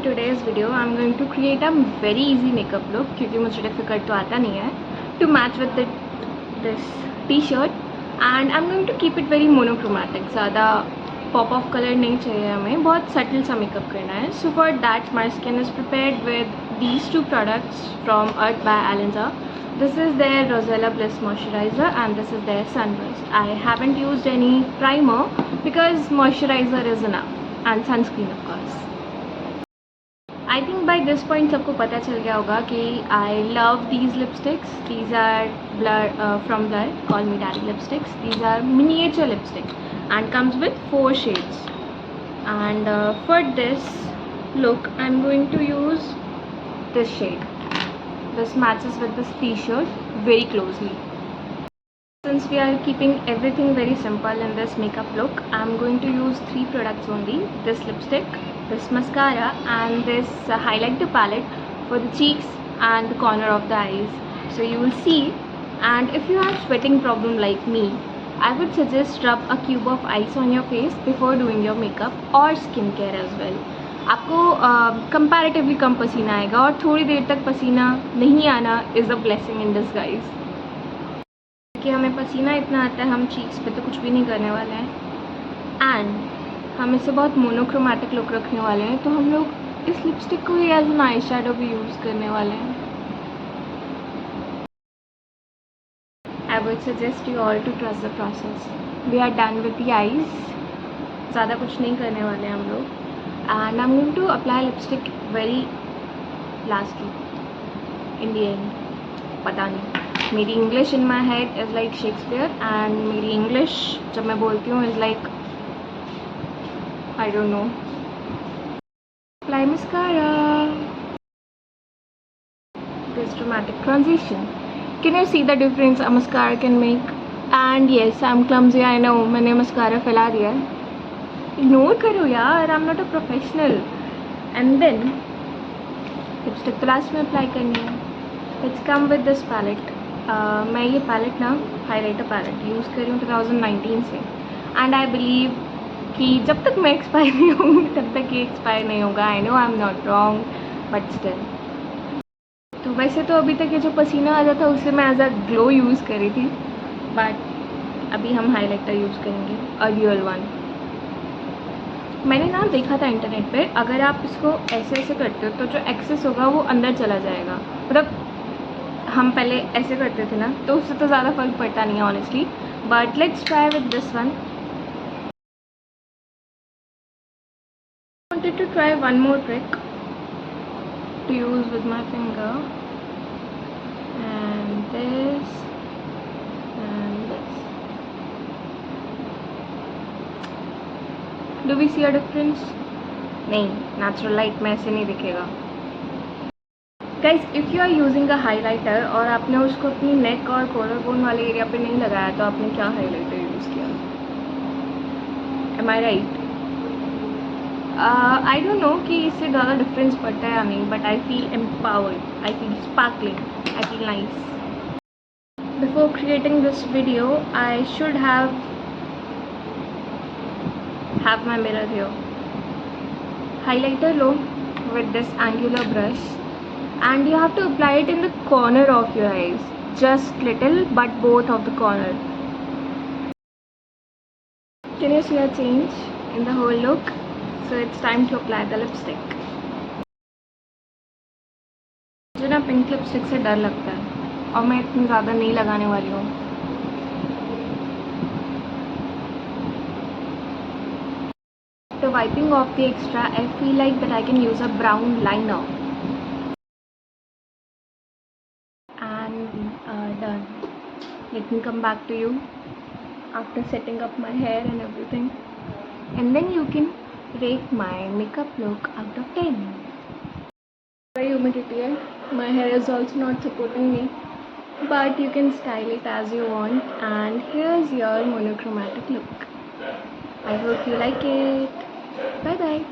today's video I'm going to create a very easy makeup look क्योंकि मुझे difficult तो आता नहीं है to match with this t-shirt and I'm going to keep it very monochromatic. ज़्यादा pop of color नहीं चाहिए हमें, बहुत subtle सा makeup करना है. So for that my skin is prepared with these two products from Earth by Alenza. This is their Rosella Bliss moisturizer and this is their sunburst. I haven't used any primer because moisturizer is enough and sunscreen of course. I think by this point सबको पता चल गया होगा कि I love these lipsticks. These are from Blur, Call Me Daddy lipsticks. These are miniature lipstick and comes with 4 shades. And for this look I'm going to use this shade. This matches with this t-shirt very closely. Since we are keeping everything very simple in this makeup look, I'm going to use 3 products only. This lipstick, this mascara and this highlighter palette for the cheeks and the corner of the eyes. So you will see. And if you have sweating problem like me, I would suggest rub a cube of ice on your face before doing your makeup or skincare as well. आपको comparatively कम पसीना आएगा और थोड़ी देर तक पसीना नहीं आना is a blessing in disguise. कि हमें पसीना इतना आता है हम चीक्स पे तो कुछ भी नहीं करने वाले हैं एंड हम इसे बहुत मोनोक्रोमैटिक लुक रखने वाले हैं, तो हम लोग इस लिपस्टिक को ही एज एन आई शेडो भी यूज़ करने वाले हैं. I would suggest you all to trust the process. We are done with the eyes. ज़्यादा कुछ नहीं करने वाले हैं हम लोग and I am going to apply lipstick very lastly in the end. पता नहीं, मेरी English in my head is like Shakespeare and मेरी इंग्लिश जब मैं बोलती हूँ is like I don't no. Apply mascara. This dramatic transition. Can you see the difference a mascara can make? And yes I am clumsy, I know. मैंने mascara फैला दिया है. Ignore करो यार, I am not a professional. And then lipstick तो last में apply करनी है. It's come with this palette. मैं ये पैलेट ना हाईलाइटर पैलेट यूज़ कर रही हूँ 2019 से एंड आई बिलीव कि जब तक मैं एक्सपायर नहीं होंगी तब तक ये एक्सपायर नहीं होगा. I know I am not wrong but still. तो वैसे तो अभी तक ये जो पसीना आ जाता उसे मैं एज अ ग्लो यूज़ करी थी बट अभी हम हाईलाइटर यूज़ करेंगे, अ रियल वन. मैंने ना देखा था इंटरनेट पे, अगर आप इसको ऐसे ऐसे करते हो तो जो एक्सेस होगा वो अंदर चला जाएगा. मतलब हम पहले ऐसे करते थे ना तो उससे तो ज़्यादा फर्क पड़ता नहीं है honestly. But let's try with this one. I wanted to try one more trick to use with my finger and this and this. Do we see a difference? नहीं, natural light में ऐसे नहीं दिखेगा. Guys if you are using a highlighter और आपने उसको अपनी नेक और कॉलर बोन वाले एरिया पे नहीं लगाया तो आपने क्या हाईलाइटर यूज़ किया? Am I right? I don't know कि इससे ज़्यादा डिफरेंस पड़ता है या नहीं but I feel empowered, I feel sparkling, I feel nice. Before creating this video I should have my mirror here. Highlighter लो with this angular brush and you have to apply it in the corner of your eyes, just little but both of the corner. Can you see a change in the whole look? So it's time to apply the lipstick. मुझे ना pink lipstick से डर लगता है और मैं इतनी ज़्यादा नहीं लगाने वाली हूँ. After wiping off the extra, I feel like that I can use a brown liner. Done. Let me come back to you after setting up my hair and everything and then you can rate my makeup look out of 10. Very humidity hai. My hair is also not supporting me but you can style it as you want and here's your monochromatic look. I hope you like it. Bye bye.